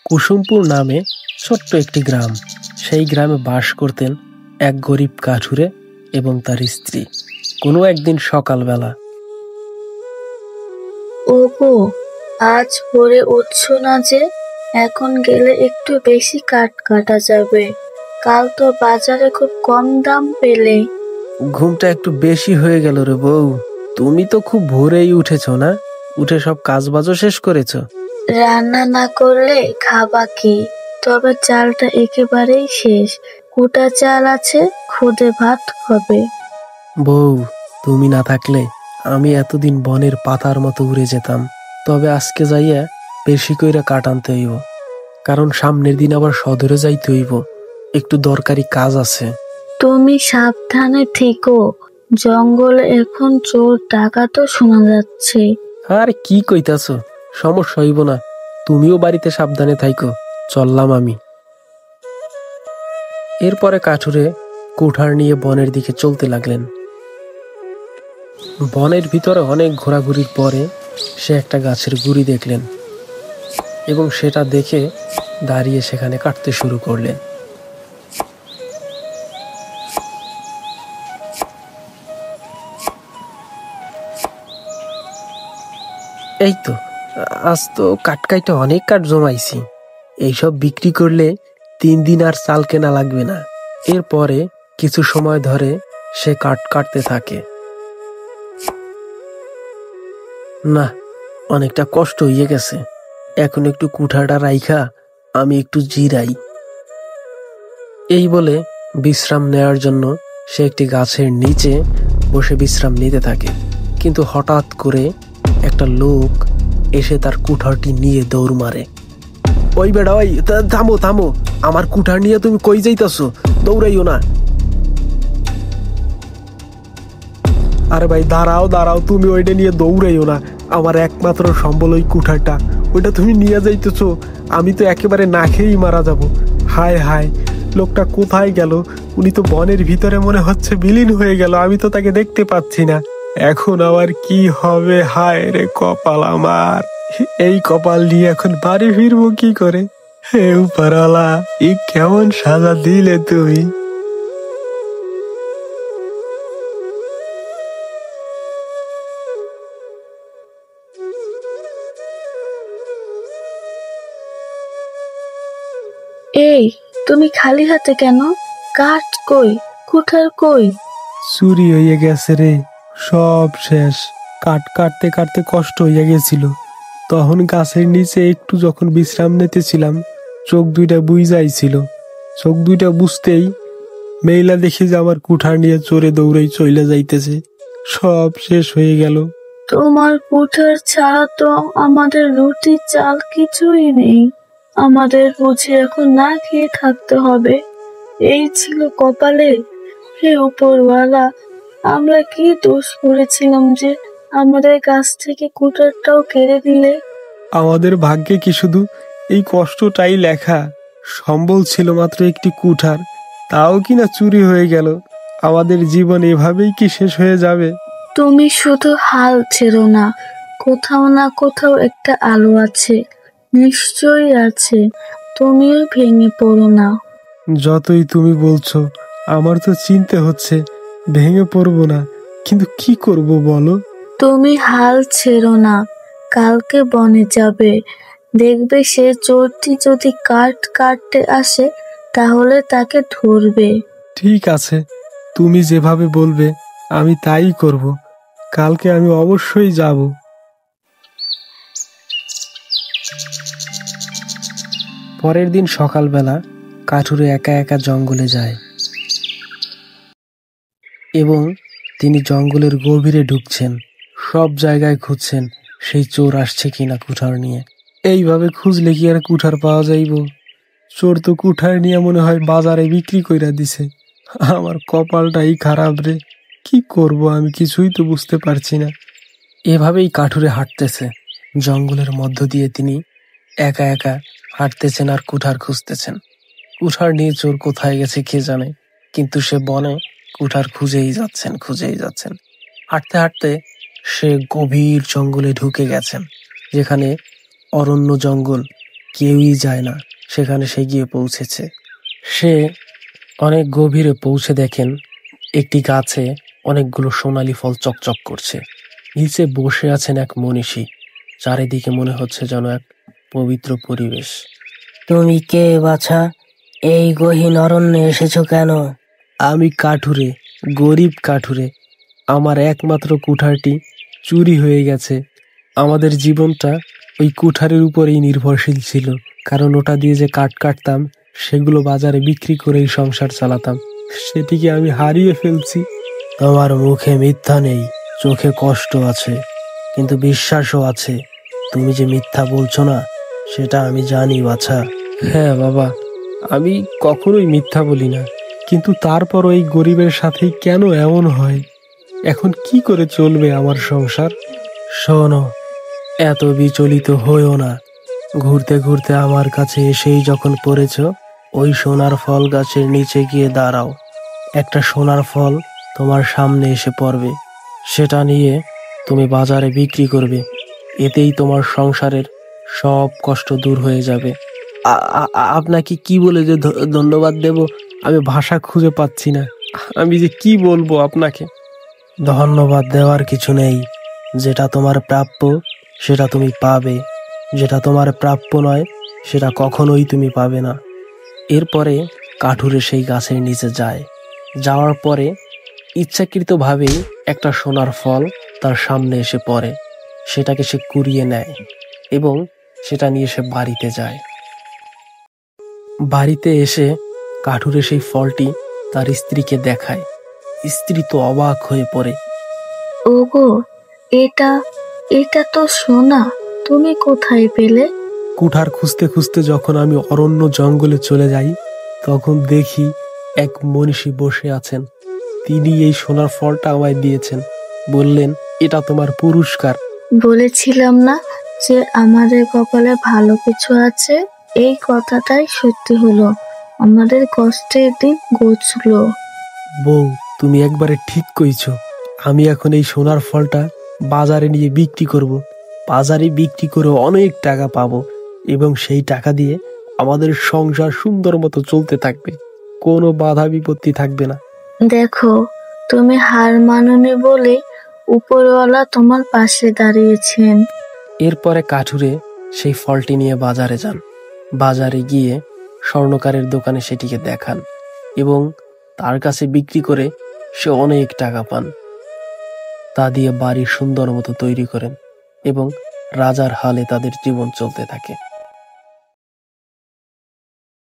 কুসুমপুর নামে ছোট্ট একটি গ্রাম। সেই গ্রামে বাস করতেন এক গরিব কাঠুরে এবং তার স্ত্রী। কোনো একদিন সকালবেলা, ওগো, আজ ভোরে উঠছো না যে? এখন গেলে একটু বেশি কাঠ কাটা যাবে। কাল তো বাজারে খুব কম দাম পেলে। ঘুমটা একটু বেশি হয়ে গেল রে বউ। তুমি তো খুব ভোরেই উঠেছো না? উঠে সব কাজবাজও শেষ করেছো? রান্না না করলে খাবা কি? তবে চালটা একেবারেই শেষ। কুটা চাল আছে, খুদে ভাত হবে। বউ, তুমি না থাকলে আমি এতদিন বনের পাতার মতো উড়ে যেতাম। তবে আজকে যাইয়া বেশি কইরা কাঠ আনতে হইব, কারণ সামনের দিন আবার সদরে যাইতে হইব, একটু দরকারি কাজ আছে। তুমি সাবধানে থেকো। জঙ্গলে এখন চোর ডাকাতও শোনা যাচ্ছে। আর কি কইতাছো? সমস্যা হইব না, তুমিও বাড়িতে সাবধানে থাইকো। চললাম আমি। এরপরে কাঠুরে কুঠার নিয়ে বনের দিকে চলতে লাগলেন। বনের ভিতরে অনেক ঘোরাঘুরির পরে সে একটা গাছের গুড়ি দেখলেন এবং সেটা দেখে দাঁড়িয়ে সেখানে কাটতে শুরু করলেন। এই তো, আজ তো কাটকাইটা অনেক কাঠ জমাইছি। এইসব বিক্রি করলে 3 দিন আর চাল কেনা লাগবে না। এরপরে কিছু সময় ধরে সে কাঠ কাটতে থাকে। না, অনেকটা কষ্ট হয়ে গেছে। এখন একটু কুঠাটা রাইখা আমি একটু জিরাই। এই বলে বিশ্রাম নেওয়ার জন্য সে একটি গাছের নিচে বসে বিশ্রাম নিতে থাকে। কিন্তু হঠাৎ করে একটা লোক এসে তার কুঠারটি নিয়ে দৌড় মারে। ওই বেড়া, ওই থামো থামো, আমার কুঠার নিয়ে তুমি কই যাইতাছো? দৌড়াইও না। আরে ভাই, দাঁড়াও দাঁড়াও, তুমি ওইটা নিয়ে দৌড়াইও না। আমার একমাত্র সম্বল ওই কুঠারটা, ওইটা তুমি নিয়ে যাইতেছো। আমি তো একেবারে না খেয়েই মারা যাব। হায় হায়, লোকটা কোথায় গেল? উনি তো বনের ভিতরে মনে হচ্ছে বিলীন হয়ে গেল। আমি তো তাকে দেখতে পাচ্ছি না। এখন আবার কি হবে? হায় রে কপাল আমার, এই কপাল নিয়ে এখন বাড়ি ফিরবো কি করে? হে উপরওয়ালা, এই কেমন সাজা দিলে তুমি? এই, তুমি খালি হাতে কেন? কাঠ কই? কুঠার কই? চুরি হইয়া গেছে রে, সব শেষ। কাঠ কাটতে কাটতে কষ্ট হইয়া গেছিল। তখন গাছের নিচে একটু যখন বিশ্রাম নিতেছিলাম, চোখ দুইটা বুইজাইছিল। চোখ দুইটা বুঝতেই মেইলা দেখি যে আমার কুঠার নিয়ে চোরে দৌড়াই চইলা যাইতেছে। সব শেষ হয়ে গেল। তোমার কুঠার ছাড়া তো আমাদের রুটি চাল কিছুই নেই। আমাদের বুঝি এখন না খেয়ে থাকতে হবে? এই ছিল কপালে? হে উপরওয়ালা, আমরা কি দোষ করেছিলাম যে আমাদের কাছ থেকে কুঠারটাও কেড়ে দিলে? আমাদের ভাগ্যে কি শুধু এই কষ্টটাই লেখা? সম্বল ছিল মাত্র একটি কুঠার, তাও কিনা চুরি হয়ে গেল। আমাদের জীবন এভাবেই কি শেষ হয়ে যাবে? তুমি শুধু হাল ছেড়ো না। কোথাও না কোথাও একটা আলো আছে, নিশ্চয়ই আছে। তুমিও ভেঙে পড়ো না। যতই তুমি বলছো, আমার তো চিনতে হচ্ছে। ভেঙে পড়বো না, কিন্তু কি করব বলো? তুমি হাল ছেড়ো না। কালকে বনে যাবে, দেখবে সে চোরটি যদি কাঠ কাটতে আসে তাহলে তাকে ধরবে। ঠিক আছে, তুমি যেভাবে বলবে আমি তাই করব। কালকে আমি অবশ্যই যাব। পরের দিন সকালবেলা কাঠুরে একা একা জঙ্গলে যায় এবং তিনি জঙ্গলের গভীরে ঢুকছেন। সব জায়গায় খুঁজছেন সেই চোর আসছে কিনা কুঠার নিয়ে। এইভাবে খুঁজলে কি আর কুঠার পাওয়া যাইব? চোর তো কুঠার নিয়ে মনে হয় বাজারে বিক্রি কইরা দিছে। আমার কপালটাই খারাপ রে, কি করব আমি কিছুই তো বুঝতে পারছি না। এভাবেই কাঠুরে হাঁটতেছে জঙ্গলের মধ্য দিয়ে। তিনি একা একা হাঁটতেছেন আর কুঠার খুঁজতেছেন। কুঠার নিয়ে চোর কোথায় গেছে কে জানে, কিন্তু সে বনে কুঠার খুঁজেই যাচ্ছেন। হাঁটতে হাঁটতে সে গভীর জঙ্গলে ঢুকে গেছেন, যেখানে অরণ্য জঙ্গল কেউই যায় না। সেখানে সে গিয়ে পৌঁছেছে। সে অনেক গভীরে পৌঁছে দেখেন একটি গাছে অনেকগুলো সোনালী ফল চকচক করছে। নিচে বসে আছেন এক মনীষী। চারিদিকে মনে হচ্ছে যেন এক পবিত্র পরিবেশ। তুমি কে বাছা? এই গহীন অরণ্যে এসেছো কেন? আমি কাঠুরে, গরিব কাঠুরে। আমার একমাত্র কুঠারটি চুরি হয়ে গেছে। আমাদের জীবনটা ওই কুঠারের উপরেই নির্ভরশীল ছিল, কারণ ওটা দিয়ে যে কাঠ কাটতাম সেগুলো বাজারে বিক্রি করেই সংসার চালাতাম। সেটিকে আমি হারিয়ে ফেলছি। তোমার মুখে মিথ্যা নেই, চোখে কষ্ট আছে, কিন্তু বিশ্বাসও আছে। তুমি যে মিথ্যা বলছো না সেটা আমি জানি বাছা। হ্যাঁ বাবা, আমি কখনোই মিথ্যা বলি না, কিন্তু তারপরও এই গরিবের সাথেই কেন এমন হয়? এখন কি করে চলবে আমার সংসার? শোনো, এত বিচলিত হইও না। ঘুরতে ঘুরতে আমার কাছে এসেই যখন পড়েছ, ওই সোনার ফল গাছের নিচে গিয়ে দাঁড়াও। একটা সোনার ফল তোমার সামনে এসে পড়বে। সেটা নিয়ে তুমি বাজারে বিক্রি করবে। এতেই তোমার সংসারের সব কষ্ট দূর হয়ে যাবে। আপনাকে কি বলে যে ধন্যবাদ দেব, আমি ভাষা খুঁজে পাচ্ছি না। আমি যে কি বলবো আপনাকে। ধন্যবাদ দেওয়ার কিছু নেই। যেটা তোমার প্রাপ্য সেটা তুমি পাবে, যেটা তোমার প্রাপ্য নয় সেটা কখনোই তুমি পাবে না। এরপরে কাঠুরে সেই গাছের নিচে যায়। যাওয়ার পরে ইচ্ছাকৃতভাবেই একটা সোনার ফল তার সামনে এসে পড়ে। সেটাকে সে কুড়িয়ে নেয় এবং সেটা নিয়ে সে বাড়িতে যায়। বাড়িতে এসে কাঠুরে সেই ফলটি তার স্ত্রীকে দেখায়। স্ত্রী তো অবাক হয়ে পড়ে। ওগো, এটা এটা তো সোনা, তুমি কোথায় পেলে? কুঠার খুঁজতে খুঁজতে যখন আমি অরণ্য জঙ্গলে চলে যাই, তখন দেখি এক মনীষী বসে আছেন। তিনি এই সোনার ফলটা আমায় দিয়েছেন। বললেন, এটা তোমার পুরস্কার। বলেছিলাম না যে আমাদের কপালে ভালো কিছু আছে? এই কথাটাই সত্যি হলো। আমাদের কষ্টের দিন ঘুচলো। বউ, তুমি একবারে ঠিক কইছো। আমি এখন এই সোনার ফলটা বাজারে নিয়ে বিক্রি করব। বাজারে বিক্রি করে অনেক টাকা পাবো এবং সেই টাকা দিয়ে আমাদের সংসার সুন্দর মতো চলতে থাকবে। কোনো বাধা বিপত্তি থাকবে না। দেখো, তুমি হার মানোনি বলে উপরওয়ালা তোমার পাশে দাঁড়িয়েছেন। এরপরে কাঠুরে সেই ফলটি নিয়ে বাজারে যান। বাজারে গিয়ে স্বর্ণকারের দোকানে সেটিকে দেখান এবং তার কাছে বিক্রি করে সে অনেক টাকা পান। তা দিয়ে বাড়ি সুন্দর মতো তৈরি করেন এবং রাজার হালে তাদের জীবন চলতে থাকে।